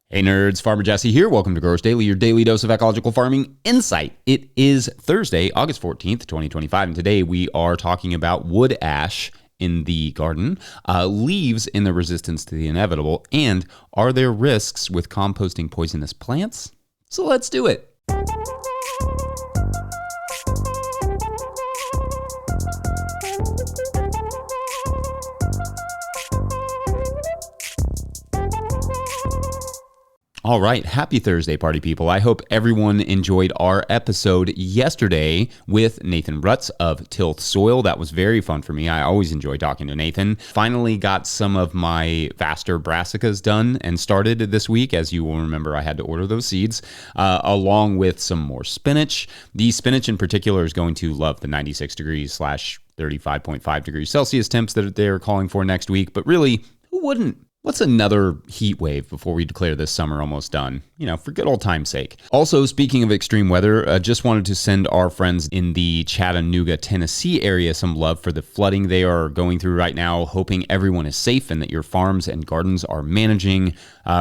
Hey nerds, Farmer Jesse here. Welcome to Growers Daily, your daily dose of ecological farming insight. It is Thursday, August 14th, 2025, and today we are talking about wood ash in the garden, leaves in the resistance to the inevitable, and are there risks with composting poisonous plants? So let's do it. All right, happy Thursday, party people. I hope everyone enjoyed our episode yesterday with Nathan Rutz of Tilth Soil. That was very fun for me. I always enjoy talking to Nathan. Finally got some of my vaster brassicas done and started this week. As you will remember, I had to order those seeds, along with some more spinach. The spinach in particular is going to love the 96 degrees / 35.5 degrees Celsius temps that they're calling for next week. But really, who wouldn't? What's another heat wave before we declare this summer almost done? For good old time's sake. Also, speaking of extreme weather, just wanted to send our friends in the Chattanooga, Tennessee area some love for the flooding they are going through right now, hoping everyone is safe and that your farms and gardens are managing.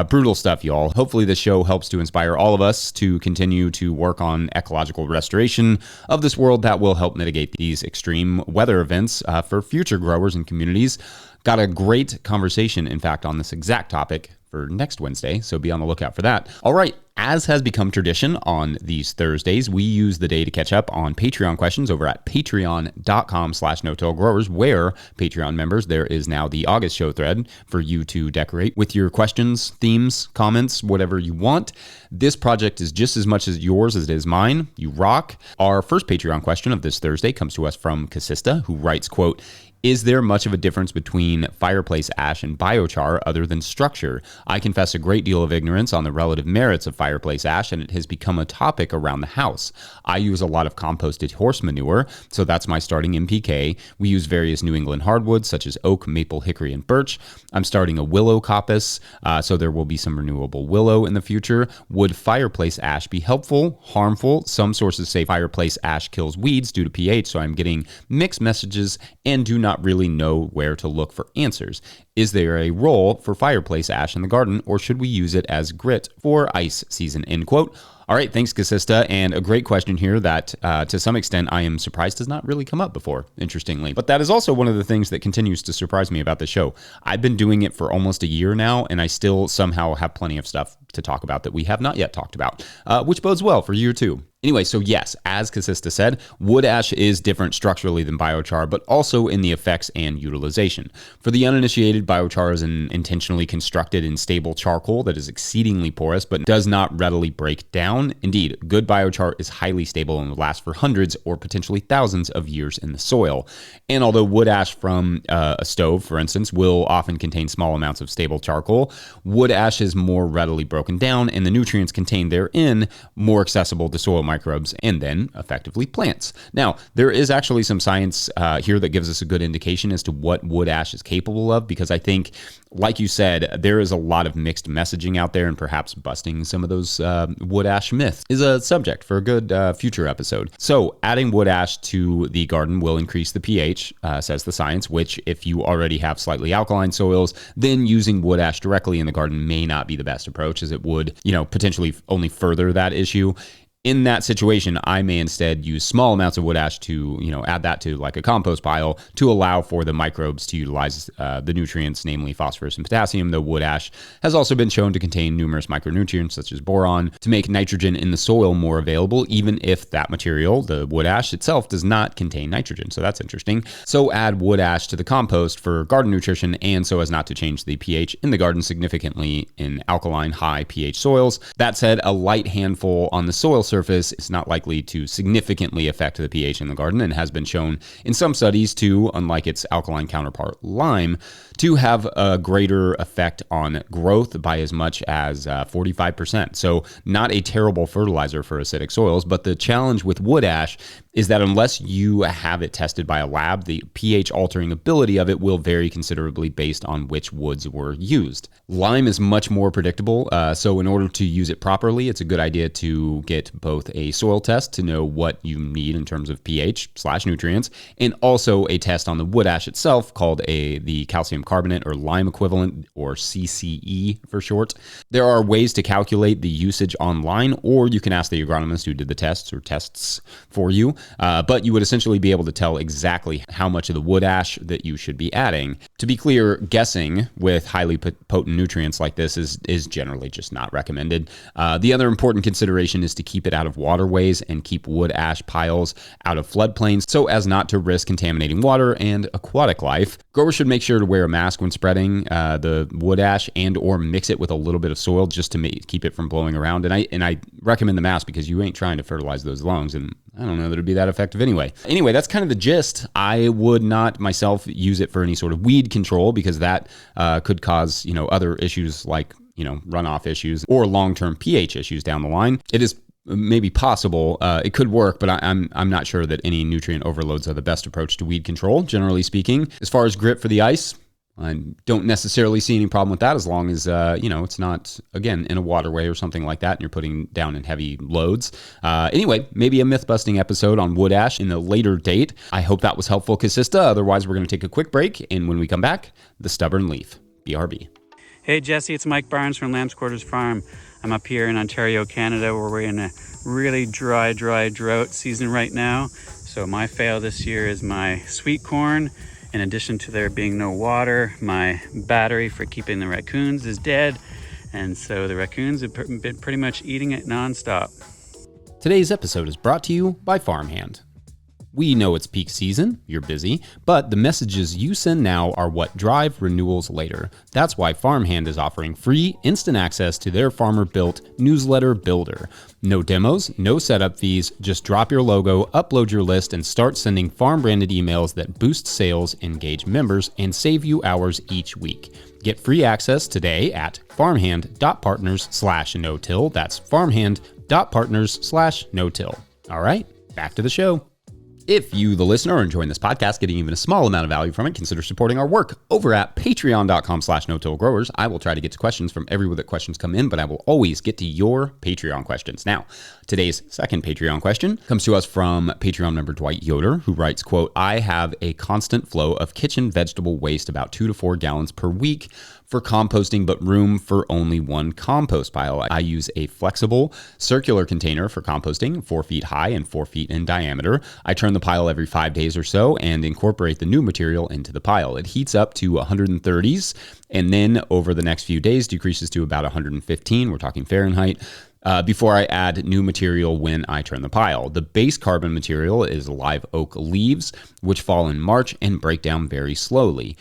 Brutal stuff, y'all. Hopefully this show helps to inspire all of us to continue to work on ecological restoration of this world that will help mitigate these extreme weather events for future growers and communities. Got a great conversation, in fact, on this exact topic for next Wednesday, so be on the lookout for that. All right, as has become tradition on these Thursdays, we use the day to catch up on Patreon questions over at patreon.com/no-till growers, where Patreon members, there is now the August show thread for you to decorate with your questions, themes, comments, whatever you want. This project is just as much as yours as it is mine. You rock. Our first Patreon question of this Thursday comes to us from Casista, who writes, quote, "Is there much of a difference between fireplace ash and biochar other than structure? I confess a great deal of ignorance on the relative merits of fireplace ash, and it has become a topic around the house. I use a lot of composted horse manure, so that's my starting NPK. We use various New England hardwoods such as oak, maple, hickory, and birch. I'm starting a willow coppice, so there will be some renewable willow in the future. Would fireplace ash be helpful, harmful? Some sources say fireplace ash kills weeds due to pH, so I'm getting mixed messages and do not really know where to look for answers. Is there a role for fireplace ash in the garden, or should we use it as grit for ice season?" End quote. All right, thanks, Casista, and a great question here that, to some extent, I am surprised has not really come up before, interestingly. But that is also one of the things that continues to surprise me about the show. I've been doing it for almost a year now, and I still somehow have plenty of stuff to talk about that we have not yet talked about, which bodes well for year two. Anyway, so yes, as Casista said, wood ash is different structurally than biochar, but also in the effects and utilization. For the uninitiated, biochar is an intentionally constructed and stable charcoal that is exceedingly porous, but does not readily break down. Indeed, good biochar is highly stable and will last for hundreds or potentially thousands of years in the soil. And although wood ash from a stove, for instance, will often contain small amounts of stable charcoal, wood ash is more readily broken down and the nutrients contained therein more accessible to soil microbes and then effectively plants. Now, there is actually some science here that gives us a good indication as to what wood ash is capable of, because I think, like you said, there is a lot of mixed messaging out there, and perhaps busting some of those wood ash myths is a subject for a good future episode. So adding wood ash to the garden will increase the pH, says the science, which if you already have slightly alkaline soils, then using wood ash directly in the garden may not be the best approach, as it would, potentially only further that issue. In that situation, I may instead use small amounts of wood ash to, add that to like a compost pile to allow for the microbes to utilize the nutrients, namely phosphorus and potassium, though wood ash has also been shown to contain numerous micronutrients such as boron to make nitrogen in the soil more available, even if that material, the wood ash itself, does not contain nitrogen. So that's interesting. So add wood ash to the compost for garden nutrition, and so as not to change the pH in the garden significantly in alkaline high pH soils. That said, a light handful on the soil surface is not likely to significantly affect the pH in the garden, and has been shown in some studies to, unlike its alkaline counterpart lime, to have a greater effect on growth by as much as 45%. So not a terrible fertilizer for acidic soils, but the challenge with wood ash is that unless you have it tested by a lab, the pH altering ability of it will vary considerably based on which woods were used. Lime is much more predictable, so in order to use it properly, it's a good idea to get both a soil test to know what you need in terms of pH/nutrients, and also a test on the wood ash itself called the calcium carbonate or lime equivalent, or CCE for short. There are ways to calculate the usage online, or you can ask the agronomist who did the tests for you, but you would essentially be able to tell exactly how much of the wood ash that you should be adding. To be clear, guessing with highly potent nutrients like this is generally just not recommended. The other important consideration is to keep it out of waterways and keep wood ash piles out of floodplains so as not to risk contaminating water and aquatic life. Growers should make sure to wear a mask when spreading the wood ash and or mix it with a little bit of soil just to keep it from blowing around. And I recommend the mask because you ain't trying to fertilize those lungs, and I don't know that it'd be that effective anyway. Anyway, that's kind of the gist. I would not myself use it for any sort of weed control because that could cause, other issues like, runoff issues or long-term pH issues down the line. It is maybe possible. It could work, but I'm not sure that any nutrient overloads are the best approach to weed control, generally speaking. As far as grip for the ice, I don't necessarily see any problem with that as long as, it's not, again, in a waterway or something like that and you're putting down in heavy loads. Anyway, maybe a myth-busting episode on wood ash in a later date. I hope that was helpful, Casista. Otherwise, we're going to take a quick break, and when we come back, the stubborn leaf. BRB. Hey, Jesse, it's Mike Barnes from Lamb's Quarters Farm. I'm up here in Ontario, Canada, where we're in a really dry drought season right now. So my fail this year is my sweet corn. In addition to there being no water, my battery for keeping the raccoons is dead. And so the raccoons have been pretty much eating it nonstop. Today's episode is brought to you by Farmhand. We know it's peak season, you're busy, but the messages you send now are what drive renewals later. That's why Farmhand is offering free instant access to their farmer-built newsletter builder. No demos, no setup fees, just drop your logo, upload your list, and start sending farm-branded emails that boost sales, engage members, and save you hours each week. Get free access today at farmhand.partners/no-till. That's farmhand.partners/no-till. All right, back to the show. If you, the listener, are enjoying this podcast, getting even a small amount of value from it, consider supporting our work over at patreon.com/no-till-growers. I will try to get to questions from everywhere that questions come in, but I will always get to your Patreon questions. Now, today's second Patreon question comes to us from Patreon member Dwight Yoder, who writes, quote, I have a constant flow of kitchen vegetable waste, about 2 to 4 gallons per week for composting, but room for only one compost pile. I use a flexible circular container for composting, 4 feet high and 4 feet in diameter. I turn the pile every 5 days or so and incorporate the new material into the pile. It heats up to 130s and then over the next few days decreases to about 115. We're talking Fahrenheit. Before I add new material when I turn the pile. The base carbon material is live oak leaves, which fall in March and break down very slowly.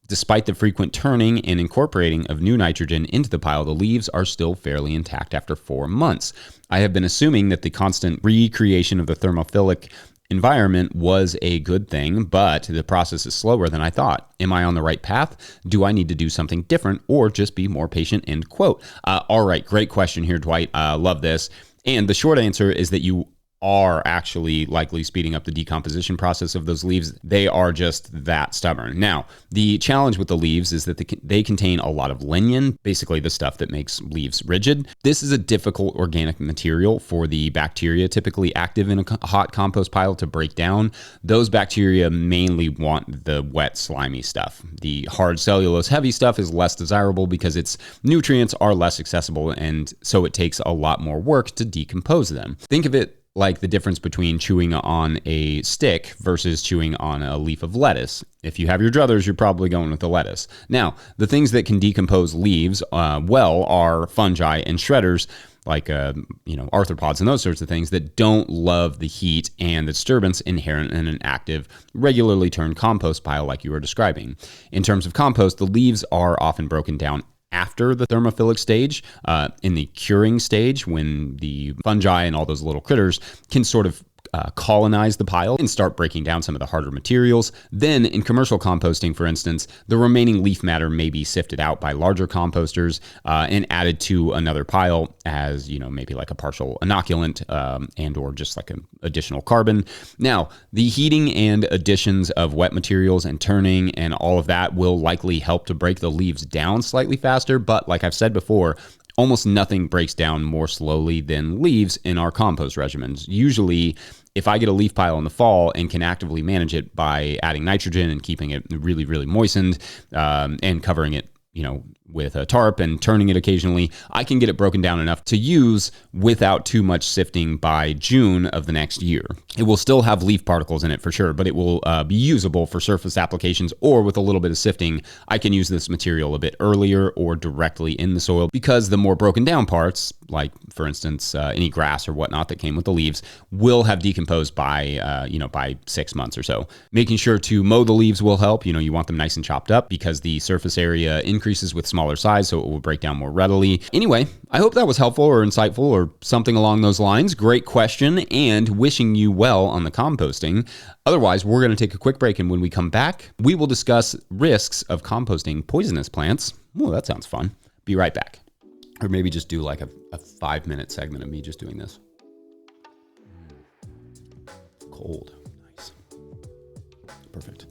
Despite the frequent turning and incorporating of new nitrogen into the pile, the leaves are still fairly intact after 4 months. I have been assuming that the constant recreation of the thermophilic environment was a good thing, but the process is slower than I thought. Am I on the right path? Do I need to do something different or just be more patient? End quote. All right, great question here, Dwight. Love this. And the short answer is that you are actually likely speeding up the decomposition process of those leaves. They are just that stubborn. Now, the challenge with the leaves is that they contain a lot of lignin, basically the stuff that makes leaves rigid. This is a difficult organic material for the bacteria typically active in a hot compost pile to break down. Those bacteria mainly want the wet, slimy stuff. The hard cellulose heavy stuff is less desirable because its nutrients are less accessible, and so it takes a lot more work to decompose them. Think of it like the difference between chewing on a stick versus chewing on a leaf of lettuce. If you have your druthers, you're probably going with the lettuce. Now, the things that can decompose leaves well are fungi and shredders, like arthropods and those sorts of things that don't love the heat and the disturbance inherent in an active, regularly turned compost pile like you were describing. In terms of compost, the leaves are often broken down after the thermophilic stage, in the curing stage, when the fungi and all those little critters can sort of colonize the pile and start breaking down some of the harder materials. Then in commercial composting, for instance, the remaining leaf matter may be sifted out by larger composters and added to another pile as, maybe like a partial inoculant and or just like an additional carbon. Now, the heating and additions of wet materials and turning and all of that will likely help to break the leaves down slightly faster. But like I've said before, Almost nothing breaks down more slowly than leaves in our compost regimens. Usually, if I get a leaf pile in the fall and can actively manage it by adding nitrogen and keeping it really, really moistened and covering it, with a tarp and turning it occasionally, I can get it broken down enough to use without too much sifting by June of the next year. It will still have leaf particles in it for sure, but it will be usable for surface applications, or with a little bit of sifting, I can use this material a bit earlier or directly in the soil, because the more broken down parts, like for instance, any grass or whatnot that came with the leaves, will have decomposed by 6 months or so. Making sure to mow the leaves will help. You want them nice and chopped up because the surface area increases with smaller size, so it will break down more readily. Anyway, I hope that was helpful or insightful or something along those lines. Great question, and wishing you well on the composting. Otherwise, we're going to take a quick break, and when we come back, we will discuss risks of composting poisonous plants. Oh, that sounds fun. Be right back. Or maybe just do like a 5-minute segment of me just doing this. Cold. Nice. Perfect.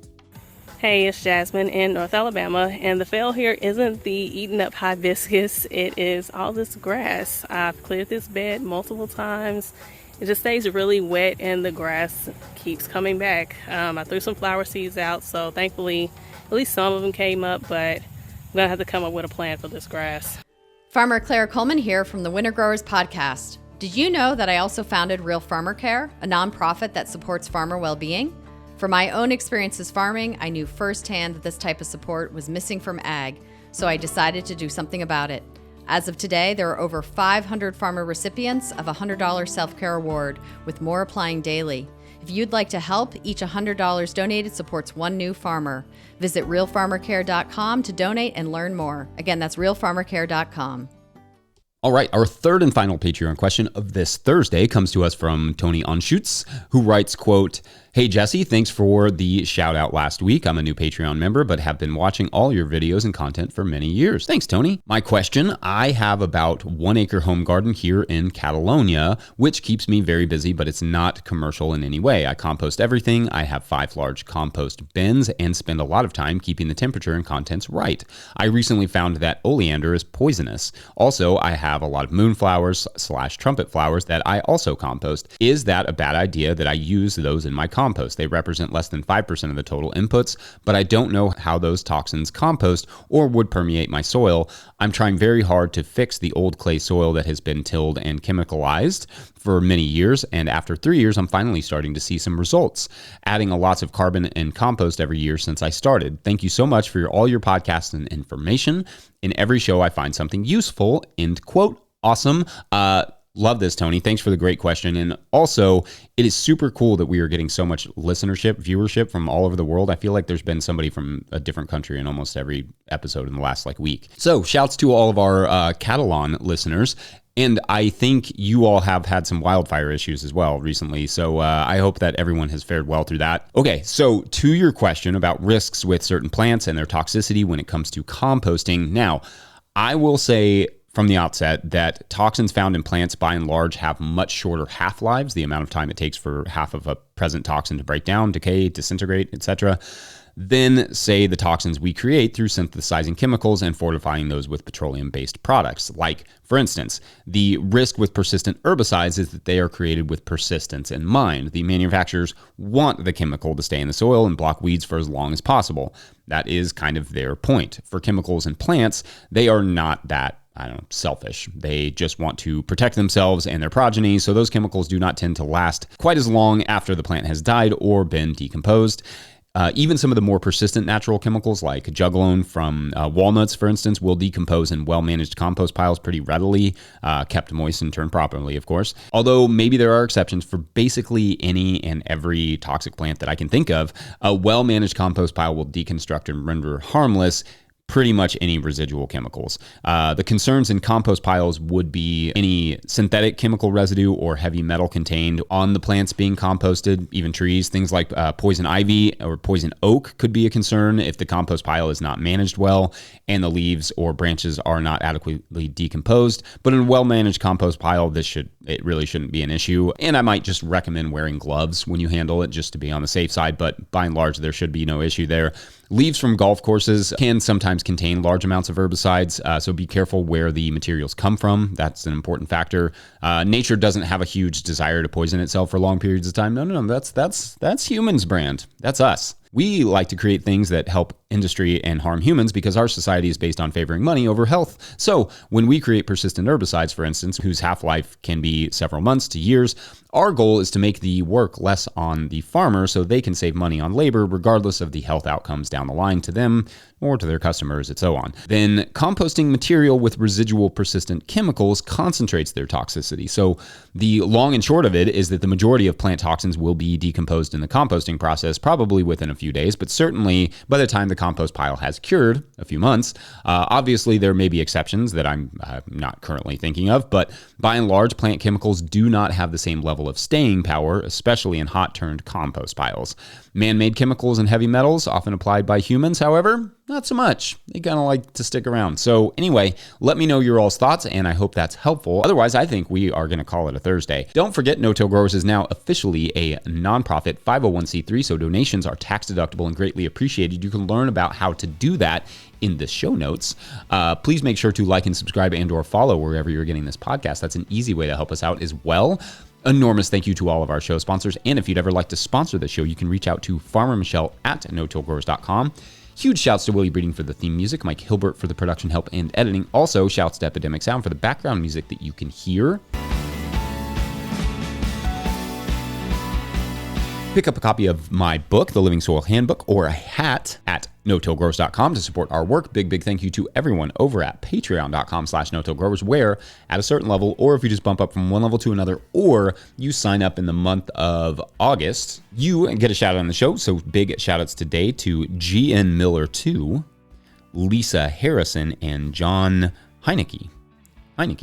Hey, it's Jasmine in North Alabama, and the fail here isn't the eaten up hibiscus, it is all this grass. I've cleared this bed multiple times. It just stays really wet and the grass keeps coming back. I threw some flower seeds out, so thankfully at least some of them came up, but I'm gonna have to come up with a plan for this grass. Farmer Claire Coleman here from the Winter Growers Podcast. Did you know that I also founded Real Farmer Care, a nonprofit that supports farmer well-being? From my own experiences farming, I knew firsthand that this type of support was missing from ag, so I decided to do something about it. As of today, there are over 500 farmer recipients of a $100 self-care award, with more applying daily. If you'd like to help, each $100 donated supports one new farmer. Visit realfarmercare.com to donate and learn more. Again, that's realfarmercare.com. All right, our third and final Patreon question of this Thursday comes to us from Tony Anschutz, who writes, quote, "Hey Jesse, thanks for the shout out last week. I'm a new Patreon member, but have been watching all your videos and content for many years." Thanks, Tony. My question: I have about 1 acre home garden here in Catalonia, which keeps me very busy, but it's not commercial in any way. I compost everything. I have 5 large compost bins and spend a lot of time keeping the temperature and contents right. I recently found that oleander is poisonous. Also, I have a lot of moonflowers / trumpet flowers that I also compost. Is that a bad idea that I use those in my compost? They represent less than 5% of the total inputs, but I don't know how those toxins compost or would permeate my soil. I'm trying very hard to fix the old clay soil that has been tilled and chemicalized for many years, and after 3 years, I'm finally starting to see some results, adding lots of carbon and compost every year since I started. Thank you so much for all your podcasts and information. In every show, I find something useful." End quote. Awesome. Love this, Tony. Thanks for the great question. And also, it is super cool that we are getting so much viewership from all over the world. I feel like there's been somebody from a different country in almost every episode in the last week. So shouts to all of our Catalan listeners. And I think you all have had some wildfire issues as well recently. So I hope that everyone has fared well through that. Okay, so to your question about risks with certain plants and their toxicity when it comes to composting. Now, I will say from the outset that toxins found in plants by and large have much shorter half-lives, the amount of time it takes for half of a present toxin to break down, decay, disintegrate, etc., than, say, the toxins we create through synthesizing chemicals and fortifying those with petroleum-based products. Like, for instance, the risk with persistent herbicides is that they are created with persistence in mind. The manufacturers want the chemical to stay in the soil and block weeds for as long as possible. That is kind of their point. For chemicals in plants, they are not that selfish. They just want to protect themselves and their progeny, so those chemicals do not tend to last quite as long after the plant has died or been decomposed. Even some of the more persistent natural chemicals like juglone from walnuts, for instance, will decompose in well-managed compost piles pretty readily, kept moist and turned properly, of course. Although maybe there are exceptions for basically any and every toxic plant that I can think of, a well-managed compost pile will deconstruct and render harmless pretty much any residual chemicals. The concerns in compost piles would be any synthetic chemical residue or heavy metal contained on the plants being composted, even trees. Things like poison ivy or poison oak could be a concern if the compost pile is not managed well and the leaves or branches are not adequately decomposed. But in a well-managed compost pile, this should it really shouldn't be an issue. And I might just recommend wearing gloves when you handle it just to be on the safe side, but by and large, there should be no issue there. Leaves from golf courses can sometimes contain large amounts of herbicides, so be careful where the materials come from. That's an important factor. Nature doesn't have a huge desire to poison itself for long periods of time. No, that's humans' brand. That's us. We like to create things that help industry and harm humans because our society is based on favoring money over health. So when we create persistent herbicides, for instance, whose half-life can be several months to years, our goal is to make the work less on the farmer so they can save money on labor regardless of the health outcomes down the line to them or to their customers and so on. Then composting material with residual persistent chemicals concentrates their toxicity. So the long and short of it is that the majority of plant toxins will be decomposed in the composting process, probably within a few days, but certainly by the time the compost pile has cured, a few months. Obviously, there may be exceptions that I'm not currently thinking of, but by and large, plant chemicals do not have the same level of staying power, especially in hot-turned compost piles. Man-made chemicals and heavy metals, often applied by humans, however, not so much. They kind of like to stick around. So anyway, let me know your all's thoughts, and I hope that's helpful. Otherwise, I think we are going to call it a Thursday. Don't forget, No-Till Growers is now officially a nonprofit 501c3, so donations are tax deductible and greatly appreciated. You can learn about how to do that in the show notes. Please make sure to like and subscribe and or follow wherever you're getting this podcast. That's an easy way to help us out as well. Enormous thank you to all of our show sponsors. And if you'd ever like to sponsor the show, you can reach out to Farmer Michelle at notillgrowers.com. Huge shouts to Willie Breeding for the theme music, Mike Hilbert for the production help and editing. Also, shouts to Epidemic Sound for the background music that you can hear. Pick up a copy of my book, The Living Soil Handbook, or a hat at notillgrowers.com to support our work. Big thank you to everyone over at patreon.com/notillgrowers, where at a certain level, or if you just bump up from one level to another, or you sign up in the month of August, you get a shout out on the show. So big shout outs today to GN Miller 2, Lisa Harrison, and John Heineke. That's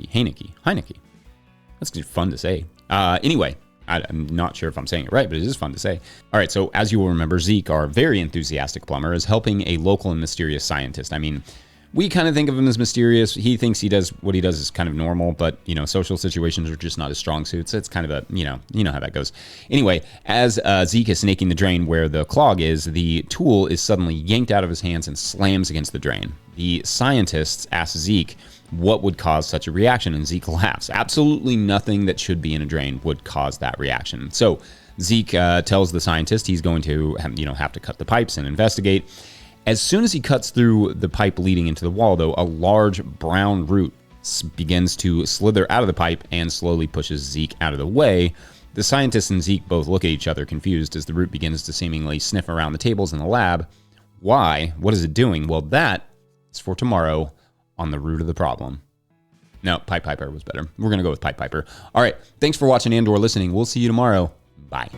fun to say. Anyway, I'm not sure if I'm saying it right, but it is fun to say. All right, so as you will remember, Zeke, our very enthusiastic plumber, is helping a local and mysterious scientist. I mean, we kind of think of him as mysterious. He thinks what he does is kind of normal, but, social situations are just not his strong suits. It's kind of a, you know how that goes. Anyway, as Zeke is snaking the drain where the clog is, the tool is suddenly yanked out of his hands and slams against the drain. The scientists ask Zeke what would cause such a reaction, and Zeke laughs. Absolutely nothing that should be in a drain would cause that reaction. So Zeke tells the scientist he's going to have to cut the pipes and investigate. As soon as he cuts through the pipe leading into the wall, though, a large brown root begins to slither out of the pipe and slowly pushes Zeke out of the way. The scientist and Zeke both look at each other confused as the root begins to seemingly sniff around the tables in the lab. Why? What is it doing? Well, that is for tomorrow on the root of the problem. No, Pipe Piper was better. We're going to go with Pipe Piper. All right. Thanks for watching and or listening. We'll see you tomorrow. Bye.